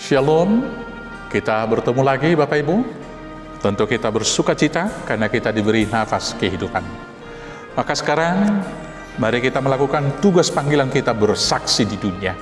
Shalom, kita bertemu lagi Bapak Ibu. Tentu kita bersuka cita karena kita diberi nafas kehidupan. Maka sekarang, mari kita melakukan tugas panggilan kita bersaksi di dunia.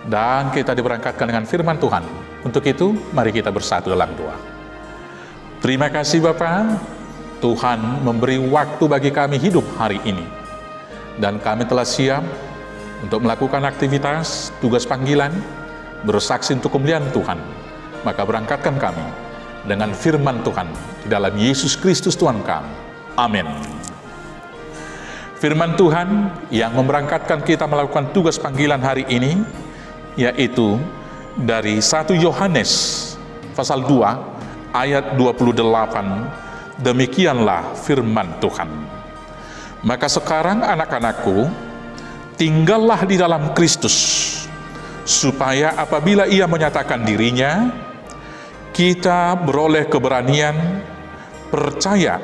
Dan kita diberangkatkan dengan firman Tuhan. Untuk itu, mari kita bersatu dalam doa. Terima kasih Bapa, Tuhan memberi waktu bagi kami hidup hari ini. Dan kami telah siap untuk melakukan aktivitas, tugas panggilan, bersaksi untuk kemuliaan Tuhan. Maka berangkatkan kami dengan firman Tuhan di dalam Yesus Kristus Tuhan kami. Amin. Firman Tuhan yang memberangkatkan kita melakukan tugas panggilan hari ini, yaitu dari 1 Yohanes pasal 2 ayat 28. Demikianlah firman Tuhan. Maka sekarang anak-anakku, tinggallah di dalam Kristus, supaya apabila ia menyatakan dirinya, kita beroleh keberanian, percaya,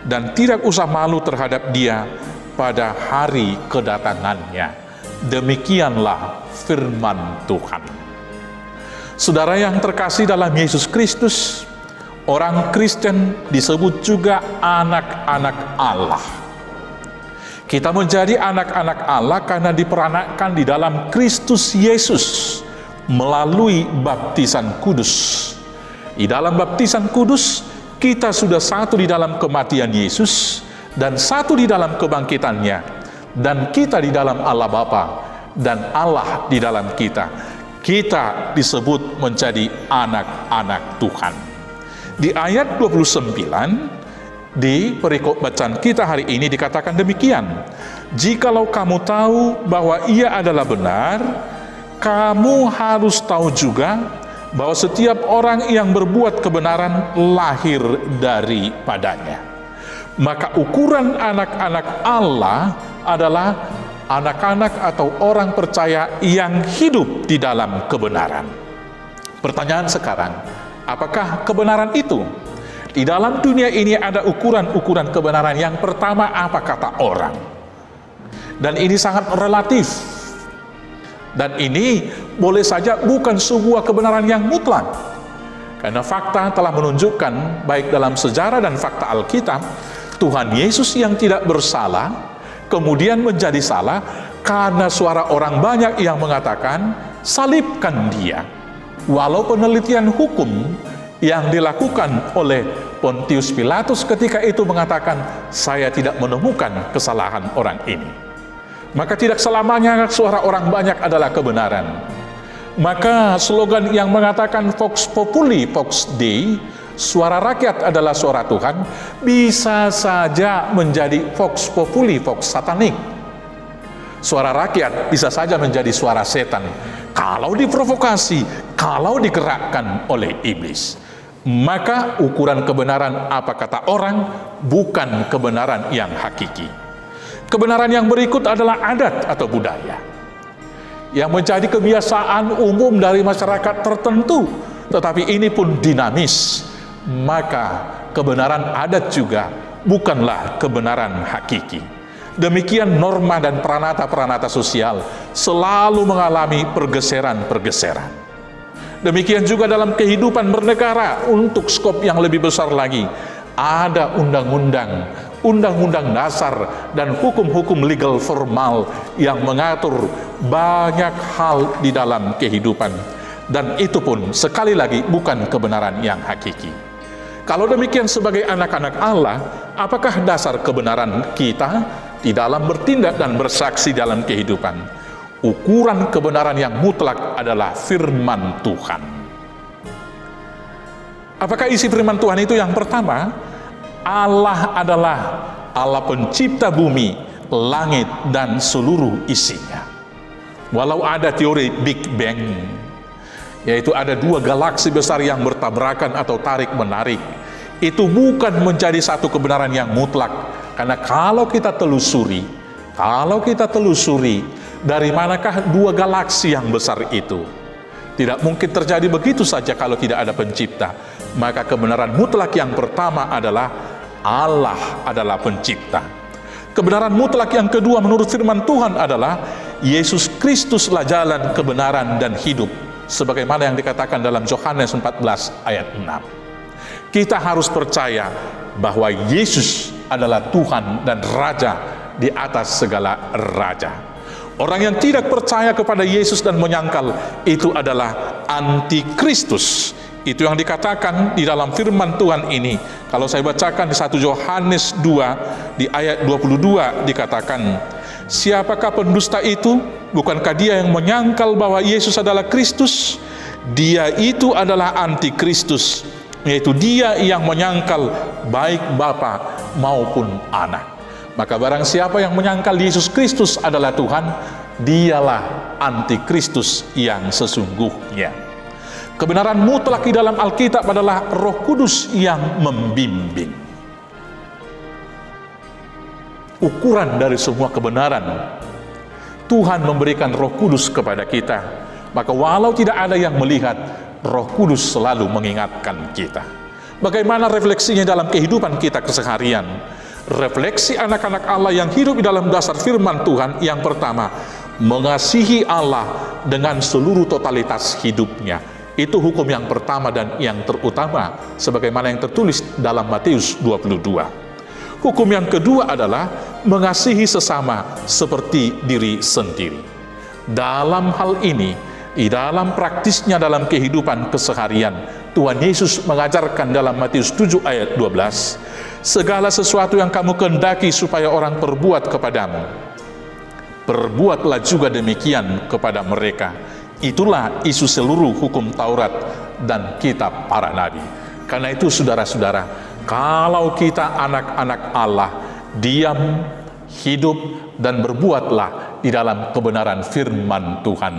dan tidak usah malu terhadap dia pada hari kedatangannya. Demikianlah firman Tuhan. Saudara yang terkasih dalam Yesus Kristus, orang Kristen disebut juga anak-anak Allah. Kita menjadi anak-anak Allah karena diperanakkan di dalam Kristus Yesus melalui baptisan kudus. Di dalam baptisan kudus, kita sudah satu di dalam kematian Yesus dan satu di dalam kebangkitannya. Dan kita di dalam Allah Bapa dan Allah di dalam kita. Kita disebut menjadi anak-anak Tuhan. Di ayat 29, di perikop bacaan kita hari ini dikatakan demikian. Jikalau kamu tahu bahwa ia adalah benar, kamu harus tahu juga bahwa setiap orang yang berbuat kebenaran lahir daripadanya. Maka ukuran anak-anak Allah adalah anak-anak atau orang percaya yang hidup di dalam kebenaran. Pertanyaan sekarang, apakah kebenaran itu? Di dalam dunia ini ada ukuran-ukuran kebenaran. Yang pertama, apa kata orang? Dan ini sangat relatif. Dan ini boleh saja bukan sebuah kebenaran yang mutlak. Karena fakta telah menunjukkan, baik dalam sejarah dan fakta Alkitab, Tuhan Yesus yang tidak bersalah, kemudian menjadi salah, karena suara orang banyak yang mengatakan, salibkan dia. Walau penelitian hukum yang dilakukan oleh Pontius Pilatus ketika itu mengatakan, saya tidak menemukan kesalahan orang ini. Maka tidak selamanya suara orang banyak adalah kebenaran. Maka slogan yang mengatakan Vox Populi, Vox Dei, suara rakyat adalah suara Tuhan, bisa saja menjadi Vox Populi, Vox Satanik. Suara rakyat bisa saja menjadi suara setan kalau diprovokasi, kalau digerakkan oleh iblis. Maka ukuran kebenaran apa kata orang bukan kebenaran yang hakiki. Kebenaran yang berikut adalah adat atau budaya yang menjadi kebiasaan umum dari masyarakat tertentu, tetapi ini pun dinamis. Maka kebenaran adat juga bukanlah kebenaran hakiki. Demikian norma dan peranata-peranata sosial selalu mengalami pergeseran-pergeseran. Demikian juga dalam kehidupan bernegara, untuk skop yang lebih besar lagi, ada undang-undang, undang-undang dasar, dan hukum-hukum legal formal yang mengatur banyak hal di dalam kehidupan. Dan itu pun sekali lagi bukan kebenaran yang hakiki. Kalau demikian, sebagai anak-anak Allah, apakah dasar kebenaran kita di dalam bertindak dan bersaksi dalam kehidupan? Ukuran kebenaran yang mutlak adalah firman Tuhan. Apakah isi firman Tuhan itu? Yang pertama, Allah adalah Allah pencipta bumi, langit, dan seluruh isinya. Walau ada teori Big Bang, yaitu ada dua galaksi besar yang bertabrakan atau tarik-menarik, itu bukan menjadi satu kebenaran yang mutlak. Karena kalau kita telusuri, dari manakah dua galaksi yang besar itu? Tidak mungkin terjadi begitu saja kalau tidak ada pencipta. Maka kebenaran mutlak yang pertama adalah Allah adalah pencipta. Kebenaran mutlak yang kedua menurut firman Tuhan adalah Yesus Kristuslah jalan, kebenaran, dan hidup. sebagaimana yang dikatakan dalam Yohanes 14 ayat 6. Kita harus percaya bahwa Yesus adalah Tuhan dan Raja di atas segala raja. Orang yang tidak percaya kepada Yesus dan menyangkal itu adalah antikristus. Itu yang dikatakan di dalam firman Tuhan ini. Kalau saya bacakan di 1 Yohanes 2 di ayat 22 dikatakan, siapakah pendusta itu? Bukankah dia yang menyangkal bahwa Yesus adalah Kristus? Dia itu adalah antikristus, yaitu dia yang menyangkal baik Bapa maupun Anak. Maka barang siapa yang menyangkal Yesus Kristus adalah Tuhan, dialah antikristus yang sesungguhnya. Kebenaran mutlak di dalam Alkitab adalah Roh Kudus yang membimbing. Ukuran dari semua kebenaran, Tuhan memberikan Roh Kudus kepada kita. Maka walau tidak ada yang melihat, Roh Kudus selalu mengingatkan kita. Bagaimana refleksinya dalam kehidupan kita keseharian? Refleksi anak-anak Allah yang hidup di dalam dasar firman Tuhan, yang pertama, mengasihi Allah dengan seluruh totalitas hidupnya. Itu hukum yang pertama dan yang terutama, sebagaimana yang tertulis dalam Matius 22. Hukum yang kedua adalah mengasihi sesama seperti diri sendiri. Dalam hal ini, di dalam praktisnya dalam kehidupan keseharian, Tuhan Yesus mengajarkan dalam Matius 7 ayat 12, segala sesuatu yang kamu kehendaki supaya orang perbuat kepadamu, perbuatlah juga demikian kepada mereka. Itulah isu seluruh hukum Taurat dan kitab para nabi. Karena itu saudara-saudara, kalau kita anak-anak Allah, diam, hidup, dan berbuatlah di dalam kebenaran firman Tuhan,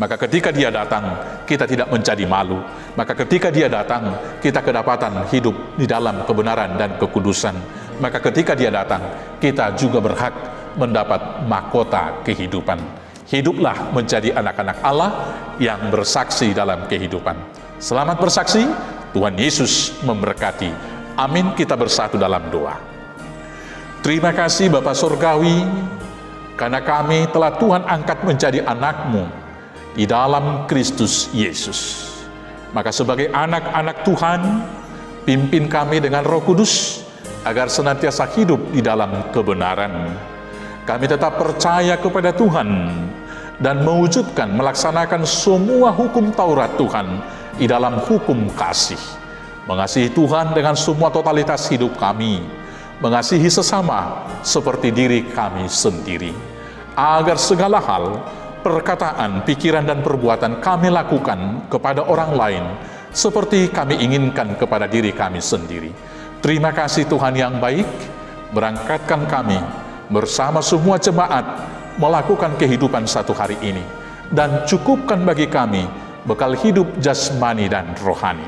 maka ketika dia datang, kita tidak menjadi malu. Maka ketika dia datang, kita kedapatan hidup di dalam kebenaran dan kekudusan. Maka ketika dia datang, kita juga berhak mendapat mahkota kehidupan. Hiduplah menjadi anak-anak Allah yang bersaksi dalam kehidupan. Selamat bersaksi, Tuhan Yesus memberkati. Amin. Kita bersatu dalam doa. Terima kasih Bapa Surgawi, karena kami telah Tuhan angkat menjadi anak-Mu di dalam Kristus Yesus. Maka sebagai anak-anak Tuhan, pimpin kami dengan Roh Kudus, agar senantiasa hidup di dalam kebenaran. Kami tetap percaya kepada Tuhan, dan mewujudkan, melaksanakan semua hukum Taurat Tuhan di dalam hukum kasih. Mengasihi Tuhan dengan semua totalitas hidup kami, mengasihi sesama seperti diri kami sendiri, agar segala hal, perkataan, pikiran, dan perbuatan kami lakukan kepada orang lain seperti kami inginkan kepada diri kami sendiri. Terima kasih Tuhan yang baik, berangkatkan kami bersama semua jemaat melakukan kehidupan satu hari ini, dan cukupkan bagi kami bekal hidup jasmani dan rohani.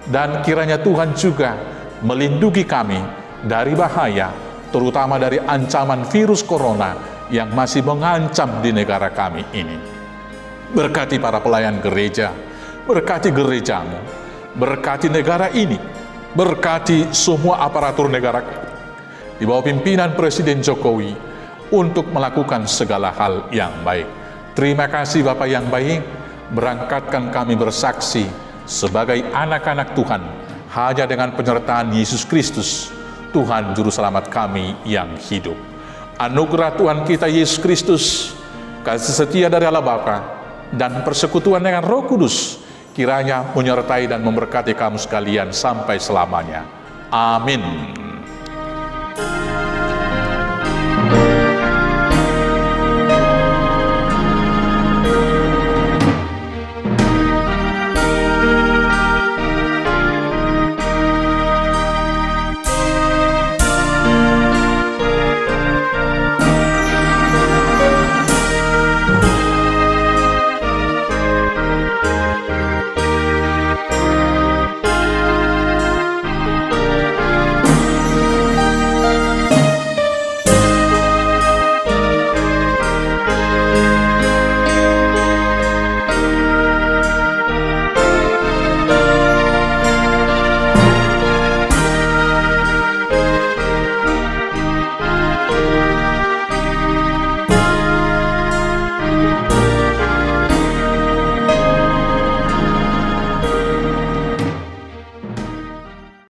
Dan kiranya Tuhan juga melindungi kami dari bahaya, terutama dari ancaman virus corona yang masih mengancam di negara kami ini. Berkati para pelayan gereja, berkati gerejamu, berkati negara ini, berkati semua aparatur negara di bawah pimpinan Presiden Jokowi, untuk melakukan segala hal yang baik. Terima kasih Bapa yang baik, berangkatkan kami bersaksi sebagai anak-anak Tuhan, hanya dengan penyertaan Yesus Kristus, Tuhan Juru Selamat kami yang hidup. Anugerah Tuhan kita Yesus Kristus, kasih setia dari Allah Bapa, dan persekutuan dengan Roh Kudus, kiranya menyertai dan memberkati kamu sekalian sampai selamanya. Amin.